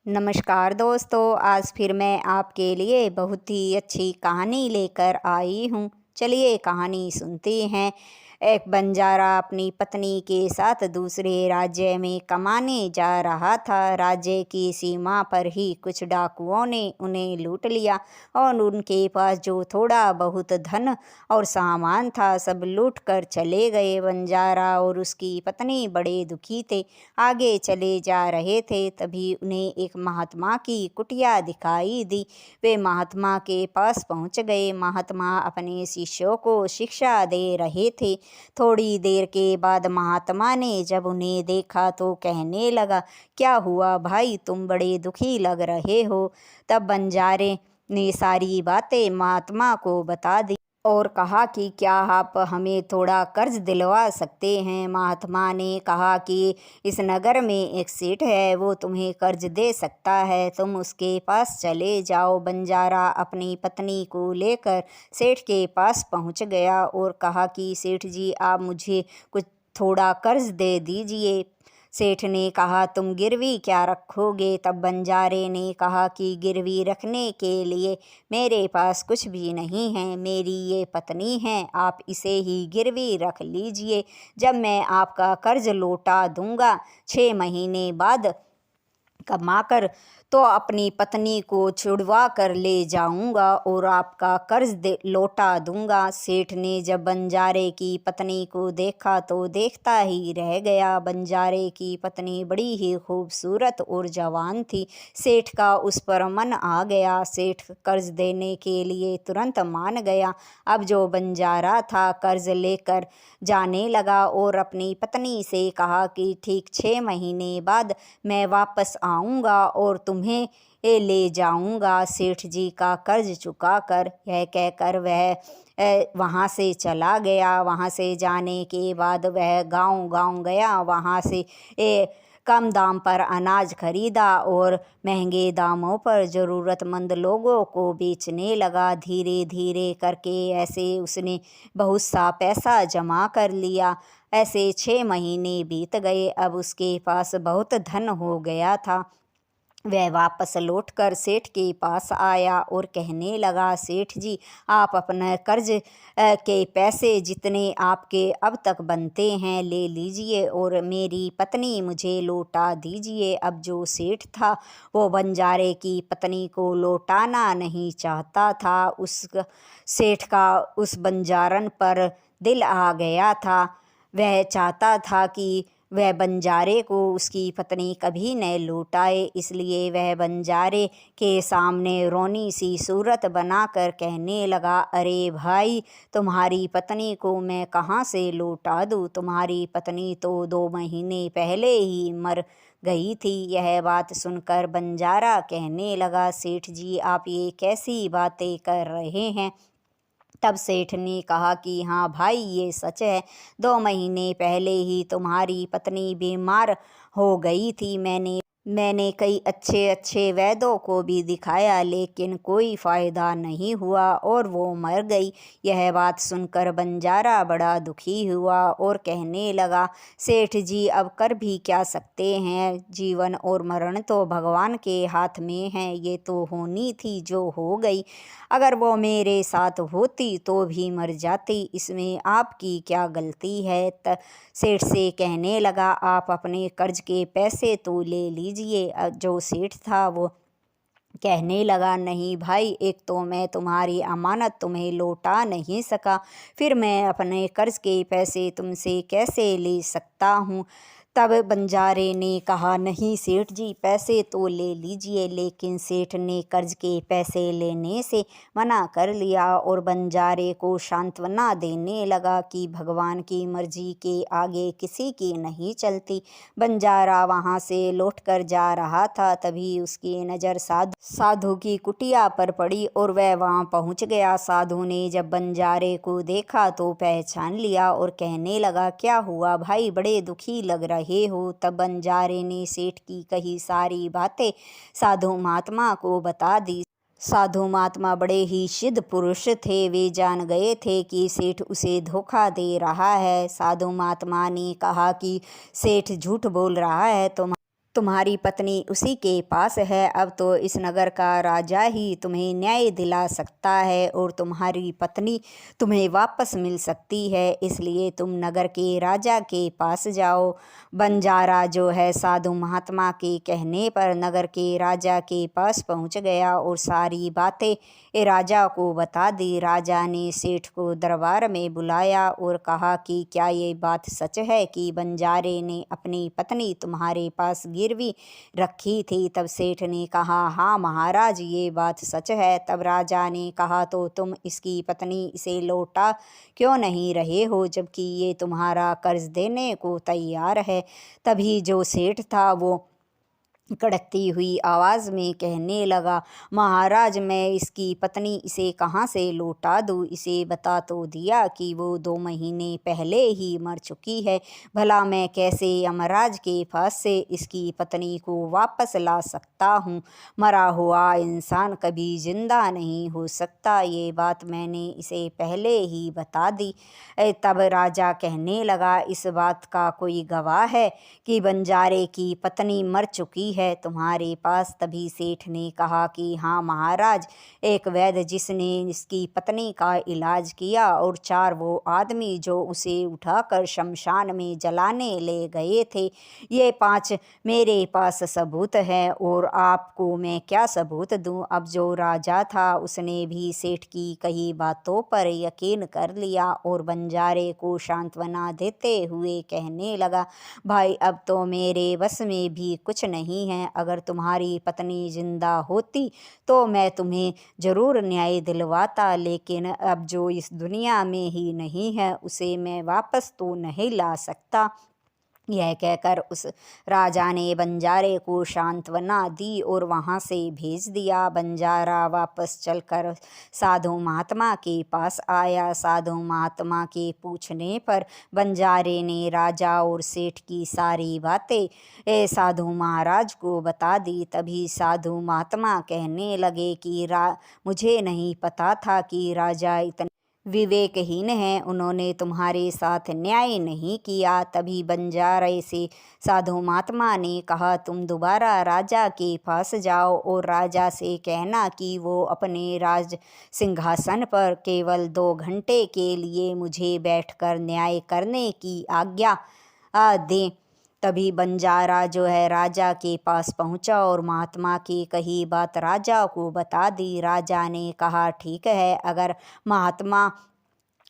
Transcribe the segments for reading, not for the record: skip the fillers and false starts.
नमस्कार दोस्तों, आज फिर मैं आपके लिए बहुत ही अच्छी कहानी लेकर आई हूँ। चलिए कहानी सुनते हैं। एक बंजारा अपनी पत्नी के साथ दूसरे राज्य में कमाने जा रहा था। राज्य की सीमा पर ही कुछ डाकुओं ने उन्हें लूट लिया और उनके पास जो थोड़ा बहुत धन और सामान था सब लूट कर चले गए। बंजारा और उसकी पत्नी बड़े दुखी थे। आगे चले जा रहे थे, तभी उन्हें एक महात्मा की कुटिया दिखाई दी। वे महात्मा के पास पहुंच गए। महात्मा अपने शिष्यों को शिक्षा दे रहे थे। थोड़ी देर के बाद महात्मा ने जब उन्हें देखा तो कहने लगा, क्या हुआ भाई, तुम बड़े दुखी लग रहे हो। तब बंजारे ने सारी बातें महात्मा को बता दी और कहा कि क्या आप हमें थोड़ा कर्ज दिलवा सकते हैं। महात्मा ने कहा कि इस नगर में एक सेठ है, वो तुम्हें कर्ज दे सकता है, तुम उसके पास चले जाओ। बंजारा अपनी पत्नी को लेकर सेठ के पास पहुंच गया और कहा कि सेठ जी, आप मुझे कुछ थोड़ा कर्ज दे दीजिए। सेठ ने कहा, तुम गिरवी क्या रखोगे। तब बंजारे ने कहा कि गिरवी रखने के लिए मेरे पास कुछ भी नहीं है, मेरी ये पत्नी है, आप इसे ही गिरवी रख लीजिए। जब मैं आपका कर्ज लौटा दूंगा 6 महीने बाद कमाकर, तो अपनी पत्नी को छुड़वा कर ले जाऊंगा और आपका कर्ज लौटा दूंगा। सेठ ने जब बंजारे की पत्नी को देखा तो देखता ही रह गया। बंजारे की पत्नी बड़ी ही खूबसूरत और जवान थी। सेठ का उस पर मन आ गया। सेठ कर्ज देने के लिए तुरंत मान गया। अब जो बंजारा था कर्ज लेकर जाने लगा और अपनी पत्नी से कहा कि ठीक 6 महीने बाद मैं वापस आऊँगा और तुम्हें ले जाऊँगा सेठ जी का कर्ज चुका कर। यह कहकर वह वहाँ से चला गया। वहाँ से जाने के बाद वह गांव-गांव गया। वहाँ से कम दाम पर अनाज खरीदा और महंगे दामों पर ज़रूरतमंद लोगों को बेचने लगा। धीरे धीरे करके ऐसे उसने बहुत सा पैसा जमा कर लिया। ऐसे 6 महीने बीत गए। अब उसके पास बहुत धन हो गया था। वह वापस लौटकर सेठ के पास आया और कहने लगा, सेठ जी, आप अपना कर्ज के पैसे जितने आपके अब तक बनते हैं ले लीजिए और मेरी पत्नी मुझे लौटा दीजिए। अब जो सेठ था वो बंजारे की पत्नी को लौटाना नहीं चाहता था। उस सेठ का उस बंजारन पर दिल आ गया था। वह चाहता था कि वह बंजारे को उसकी पत्नी कभी न लौटाए, इसलिए वह बंजारे के सामने रोनी सी सूरत बनाकर कहने लगा, अरे भाई, तुम्हारी पत्नी को मैं कहाँ से लौटा दूँ। तुम्हारी पत्नी तो 2 महीने पहले ही मर गई थी। यह बात सुनकर बंजारा कहने लगा, सेठ जी, आप ये कैसी बातें कर रहे हैं। तब सेठ ने कहा कि हाँ भाई, ये सच है। 2 महीने पहले ही तुम्हारी पत्नी बीमार हो गई थी। मैंने कई अच्छे अच्छे वैद्यों को भी दिखाया, लेकिन कोई फ़ायदा नहीं हुआ और वो मर गई। यह बात सुनकर बंजारा बड़ा दुखी हुआ और कहने लगा, सेठ जी, अब कर भी क्या सकते हैं। जीवन और मरण तो भगवान के हाथ में है। ये तो होनी थी जो हो गई। अगर वो मेरे साथ होती तो भी मर जाती, इसमें आपकी क्या गलती है। सेठ से कहने लगा, आप अपने कर्ज के पैसे तो ले लीजिए। जो सेठ था वो कहने लगा, नहीं भाई, एक तो मैं तुम्हारी अमानत तुम्हें लौटा नहीं सका, फिर मैं अपने कर्ज के पैसे तुमसे कैसे ले सकता हूँ। तब बंजारे ने कहा, नहीं सेठ जी, पैसे तो ले लीजिए। लेकिन सेठ ने कर्ज के पैसे लेने से मना कर लिया और बंजारे को सांत्वना देने लगा कि भगवान की मर्जी के आगे किसी की नहीं चलती। बंजारा वहाँ से लौटकर जा रहा था, तभी उसकी नज़र साधु की कुटिया पर पड़ी और वह वहाँ पहुँच गया। साधु ने जब बंजारे को देखा तो पहचान लिया और कहने लगा, क्या हुआ भाई, बड़े दुखी लग रहे हो। तब बंजारे ने सेठ की कही सारी बातें साधु महात्मा को बता दी। साधु महात्मा बड़े ही सिद्ध पुरुष थे। वे जान गए थे कि सेठ उसे धोखा दे रहा है। साधु महात्मा ने कहा कि सेठ झूठ बोल रहा है, तुम्हारी पत्नी उसी के पास है। अब तो इस नगर का राजा ही तुम्हें न्याय दिला सकता है और तुम्हारी पत्नी तुम्हें वापस मिल सकती है, इसलिए तुम नगर के राजा के पास जाओ। बंजारा जो है साधु महात्मा के कहने पर नगर के राजा के पास पहुंच गया और सारी बातें राजा को बता दी। राजा ने सेठ को दरबार में बुलाया और कहा कि क्या ये बात सच है कि बंजारे ने अपनी पत्नी तुम्हारे पास गिरवी रखी थी? तब सेठ ने कहा, हाँ महाराज, ये बात सच है। तब राजा ने कहा, तो तुम इसकी पत्नी इसे लौटा क्यों नहीं रहे हो, जबकि ये तुम्हारा कर्ज देने को तैयार है? तभी जो सेठ था वो कड़कती हुई आवाज़ में कहने लगा, महाराज, मैं इसकी पत्नी इसे कहाँ से लौटा दूँ? इसे बता तो दिया कि वो 2 महीने पहले ही मर चुकी है। भला मैं कैसे यमराज के पास से इसकी पत्नी को वापस ला सकता हूँ? मरा हुआ इंसान कभी जिंदा नहीं हो सकता, ये बात मैंने इसे पहले ही बता दी। तब राजा कहने लगा, इस बात का कोई गवाह है कि बंजारे की पत्नी मर चुकी है तुम्हारे पास? तभी सेठ ने कहा कि हाँ महाराज, एक वैद्य जिसने इसकी पत्नी का इलाज किया और 4 वो आदमी जो उसे उठाकर शमशान में जलाने ले गए थे, ये 5 मेरे पास सबूत हैं और आपको मैं क्या सबूत दूं? अब जो राजा था उसने भी सेठ की कही बातों पर यकीन कर लिया और बंजारे को सांत्वना देते हुए कहने लगा, भाई, अब तो मेरे बस में भी कुछ नहीं है। अगर तुम्हारी पत्नी जिंदा होती तो मैं तुम्हें ज़रूर न्याय दिलवाता, लेकिन अब जो इस दुनिया में ही नहीं है उसे मैं वापस तो नहीं ला सकता। यह कहकर उस राजा ने बंजारे को सांत्वना दी और वहाँ से भेज दिया। बंजारा वापस चलकर साधु महात्मा के पास आया। साधु महात्मा के पूछने पर बंजारे ने राजा और सेठ की सारी बातें साधु महाराज को बता दी। तभी साधु महात्मा कहने लगे कि मुझे नहीं पता था कि राजा इतने विवेकहीन हैं, उन्होंने तुम्हारे साथ न्याय नहीं किया। तभी बंजारे से साधु महात्मा ने कहा, तुम दोबारा राजा के पास जाओ और राजा से कहना कि वो अपने राज सिंहासन पर केवल 2 घंटे के लिए मुझे बैठकर न्याय करने की आज्ञा दें। तभी बंजारा जो है राजा के पास पहुंचा और महात्मा की कही बात राजा को बता दी। राजा ने कहा, ठीक है, अगर महात्मा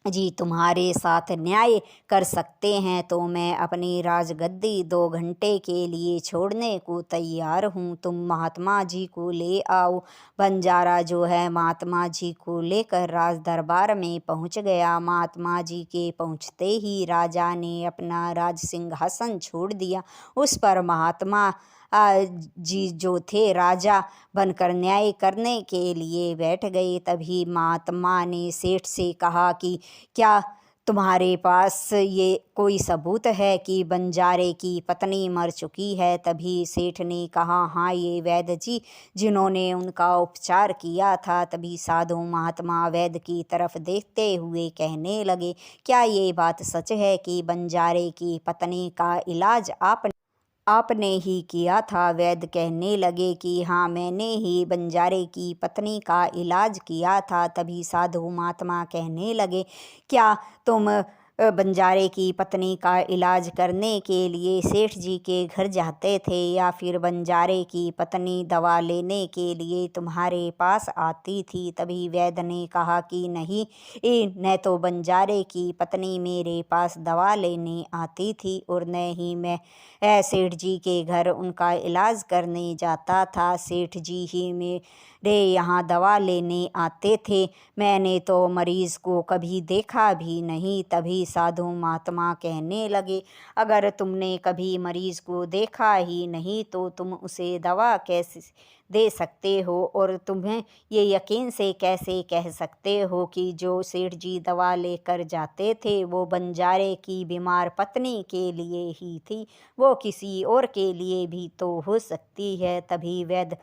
जी तुम्हारे साथ न्याय कर सकते हैं तो मैं अपनी राजगद्दी 2 घंटे के लिए छोड़ने को तैयार हूँ। तुम महात्मा जी को ले आओ। बंजारा जो है महात्मा जी को लेकर राज दरबार में पहुँच गया। महात्मा जी के पहुँचते ही राजा ने अपना राज सिंहासन छोड़ दिया। उस पर महात्मा जी जो थे राजा बनकर न्याय करने के लिए बैठ गए। तभी महात्मा ने सेठ से कहा कि क्या तुम्हारे पास ये कोई सबूत है कि बंजारे की पत्नी मर चुकी है? तभी सेठ ने कहा, हाँ, ये वैद्य जी जिन्होंने उनका उपचार किया था। तभी साधु महात्मा वैद्य की तरफ देखते हुए कहने लगे, क्या ये बात सच है कि बंजारे की पत्नी का इलाज आपने ही किया था? वैद्य कहने लगे कि हाँ, मैंने ही बंजारे की पत्नी का इलाज किया था। तभी साधु महात्मा कहने लगे, क्या तुम बंजारे की पत्नी का इलाज करने के लिए सेठ जी के घर जाते थे या फिर बंजारे की पत्नी दवा लेने के लिए तुम्हारे पास आती थी? तभी वैद्य ने कहा कि नहीं, न तो बंजारे की पत्नी मेरे पास दवा लेने आती थी और न ही मैं सेठ जी के घर उनका इलाज करने जाता था। सेठ जी ही मेरे यहाँ दवा लेने आते थे, मैंने तो मरीज़ को कभी देखा भी नहीं। तभी साधु महात्मा कहने लगे, अगर तुमने कभी मरीज़ को देखा ही नहीं तो तुम उसे दवा कैसे दे सकते हो? और तुम्हें ये यकीन से कैसे कह सकते हो कि जो सेठ जी दवा लेकर जाते थे वो बंजारे की बीमार पत्नी के लिए ही थी? वो किसी और के लिए भी तो हो सकती है। तभी वैद्य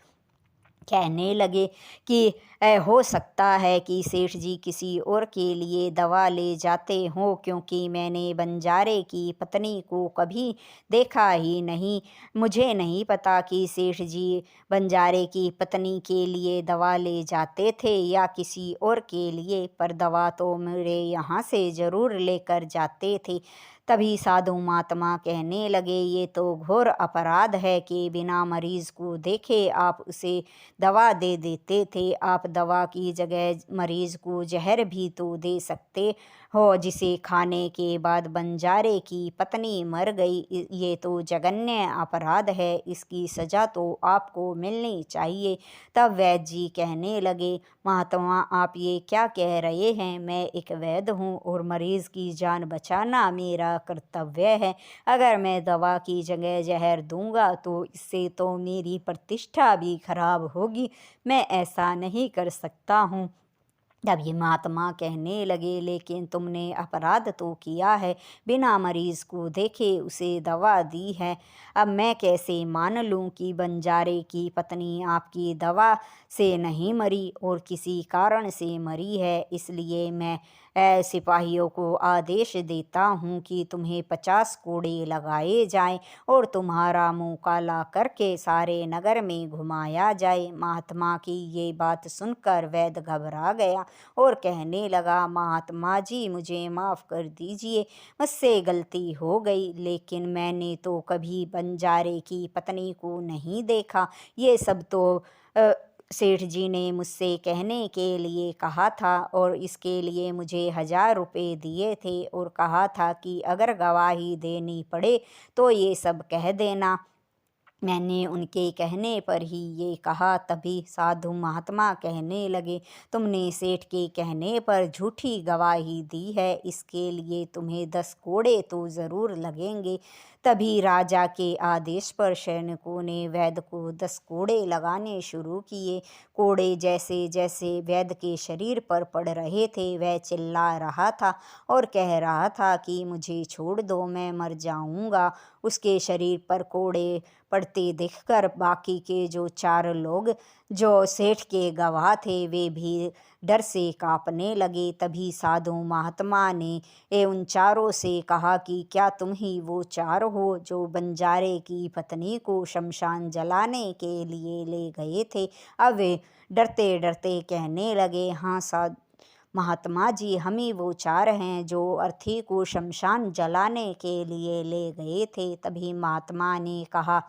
कहने लगे कि हो सकता है कि सेठ जी किसी और के लिए दवा ले जाते हों, क्योंकि मैंने बंजारे की पत्नी को कभी देखा ही नहीं। मुझे नहीं पता कि सेठ जी बंजारे की पत्नी के लिए दवा ले जाते थे या किसी और के लिए, पर दवा तो मेरे यहाँ से ज़रूर लेकर जाते थे। तभी साधु महात्मा कहने लगे, ये तो घोर अपराध है कि बिना मरीज को देखे आप उसे दवा दे देते थे। आप दवा की जगह मरीज को जहर भी तो दे सकते हो, जिसे खाने के बाद बंजारे की पत्नी मर गई। ये तो जघन्य अपराध है, इसकी सज़ा तो आपको मिलनी चाहिए। तब वैद्य जी कहने लगे, महात्मा आप ये क्या कह रहे हैं? मैं एक वैद्य हूँ और मरीज़ की जान बचाना मेरा कर्तव्य है। अगर मैं दवा की जगह जहर दूंगा तो इससे तो मेरी प्रतिष्ठा भी खराब होगी। मैं ऐसा नहीं कर सकता हूँ। तब ये महात्मा कहने लगे, लेकिन तुमने अपराध तो किया है, बिना मरीज को देखे उसे दवा दी है। अब मैं कैसे मान लूं कि बंजारे की पत्नी आपकी दवा से नहीं मरी और किसी कारण से मरी है? इसलिए मैं सिपाहियों को आदेश देता हूँ कि तुम्हें 50 कोड़े लगाए जाएं और तुम्हारा मुंह काला करके सारे नगर में घुमाया जाए। महात्मा की ये बात सुनकर वैद्य घबरा गया और कहने लगा, महात्मा जी मुझे माफ़ कर दीजिए, मुझसे गलती हो गई, लेकिन मैंने तो कभी बंजारे की पत्नी को नहीं देखा। ये सब तो अ, सेठ जी ने मुझसे कहने के लिए कहा था और इसके लिए मुझे 1000 रुपये दिए थे और कहा था कि अगर गवाही देनी पड़े तो ये सब कह देना। मैंने उनके कहने पर ही ये कहा। तभी साधु महात्मा कहने लगे, तुमने सेठ के कहने पर झूठी गवाही दी है, इसके लिए तुम्हें 10 कोड़े तो ज़रूर लगेंगे। तभी राजा के आदेश पर सैनिकों ने वैद्य को 10 कोड़े लगाने शुरू किए। कोड़े जैसे जैसे वैद्य के शरीर पर पड़ रहे थे वह चिल्ला रहा था और कह रहा था कि मुझे छोड़ दो, मैं मर जाऊंगा। उसके शरीर पर कोड़े पड़ते देखकर बाकी के जो 4 लोग जो सेठ के गवाह थे वे भी डर से कांपने लगे। तभी साधु महात्मा ने उन चारों से कहा कि क्या तुम ही वो 4 हो जो बंजारे की पत्नी को शमशान जलाने के लिए ले गए थे? अब वे डरते डरते कहने लगे, हाँ साधु महात्मा जी, हम ही वो 4 हैं जो अर्थी को शमशान जलाने के लिए ले गए थे। तभी महात्मा ने कहा,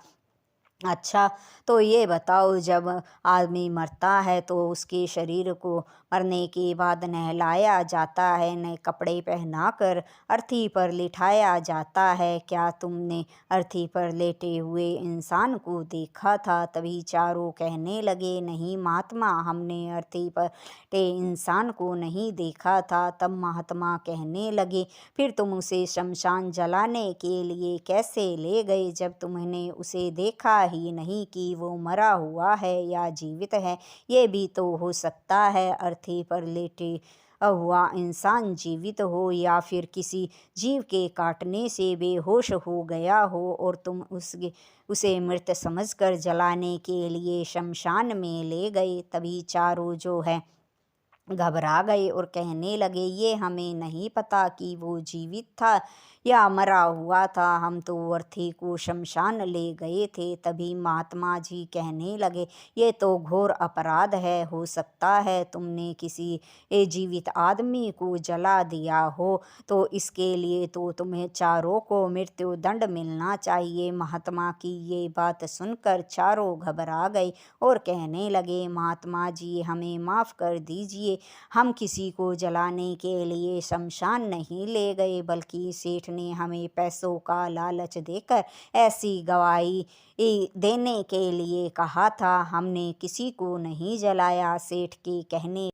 अच्छा तो ये बताओ, जब आदमी मरता है तो उसके शरीर को मरने के बाद नहलाया जाता है, नए कपड़े पहनाकर अर्थी पर लिटाया जाता है। क्या तुमने अर्थी पर लेटे हुए इंसान को देखा था? तभी चारों कहने लगे, नहीं महात्मा, हमने अर्थी पर लेटे इंसान को नहीं देखा था। तब महात्मा कहने लगे, फिर तुम उसे शमशान जलाने के लिए कैसे ले गए जब तुमने उसे देखा ही नहीं कि वो मरा हुआ है या जीवित है? ये भी तो हो सकता है अर्थी पर लेटे हुआ इंसान जीवित हो या फिर किसी जीव के काटने से बेहोश हो गया हो और तुम उसे मृत समझकर जलाने के लिए शमशान में ले गए। तभी चारों जो है घबरा गए और कहने लगे, ये हमें नहीं पता कि वो जीवित था या मरा हुआ था, हम तो अर्थी को शमशान ले गए थे। तभी महात्मा जी कहने लगे, ये तो घोर अपराध है, हो सकता है तुमने किसी जीवित आदमी को जला दिया हो, तो इसके लिए तो तुम्हें चारों को मृत्यु दंड मिलना चाहिए। महात्मा की ये बात सुनकर चारों घबरा गए और कहने लगे, महात्मा जी हमें माफ़ कर दीजिए, हम किसी को जलाने के लिए शमशान नहीं ले गए, बल्कि सेठ ने हमें पैसों का लालच देकर ऐसी गवाही देने के लिए कहा था। हमने किसी को नहीं जलाया। सेठ के कहने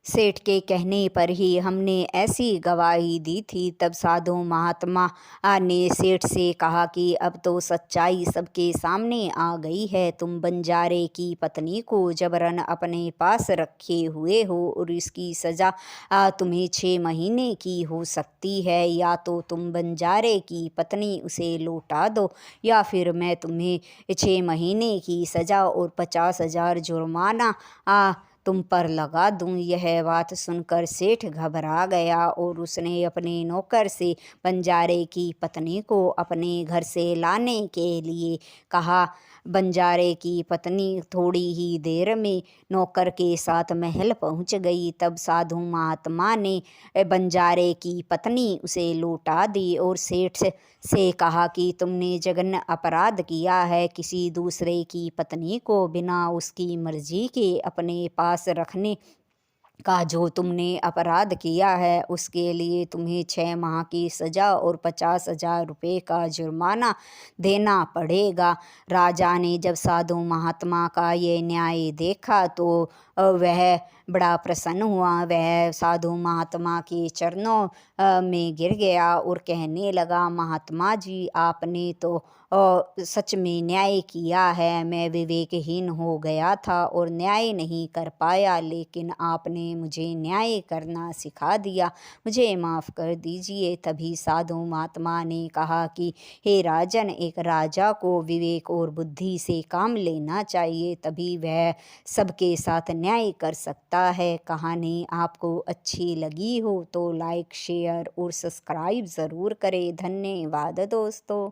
सेठ के कहने पर ही हमने ऐसी गवाही दी थी। तब साधु महात्मा ने सेठ से कहा कि अब तो सच्चाई सबके सामने आ गई है। तुम बंजारे की पत्नी को जबरन अपने पास रखे हुए हो और इसकी सज़ा तुम्हें 6 महीने की हो सकती है। या तो तुम बंजारे की पत्नी उसे लौटा दो या फिर मैं तुम्हें 6 महीने की सज़ा और 50,000 जुर्माना तुम पर लगा दूं। यह बात सुनकर सेठ घबरा गया और उसने अपने नौकर से बंजारे की पत्नी को अपने घर से लाने के लिए कहा। बंजारे की पत्नी थोड़ी ही देर में नौकर के साथ महल पहुंच गई। तब साधु महात्मा ने बंजारे की पत्नी उसे लौटा दी और सेठ से कहा कि तुमने जघन्य अपराध किया है। किसी दूसरे की पत्नी को बिना उसकी मर्जी के अपने पास रखने का जो तुमने अपराध किया है उसके लिए तुम्हें 6 माह की सज़ा और 50,000 रुपये का जुर्माना देना पड़ेगा। राजा ने जब साधु महात्मा का ये न्याय देखा तो वह बड़ा प्रसन्न हुआ। वह साधु महात्मा के चरणों में गिर गया और कहने लगा, महात्मा जी, आपने तो सच में न्याय किया है। मैं विवेकहीन हो गया था और न्याय नहीं कर पाया, लेकिन आपने मुझे न्याय करना सिखा दिया। मुझे माफ़ कर दीजिए। तभी साधु महात्मा ने कहा कि हे राजन, एक राजा को विवेक और बुद्धि से काम लेना चाहिए, तभी वह सबके साथ न्याय कर सकता है। कहानी आपको अच्छी लगी हो तो लाइक, शेयर और सब्सक्राइब ज़रूर करें। धन्यवाद दोस्तों।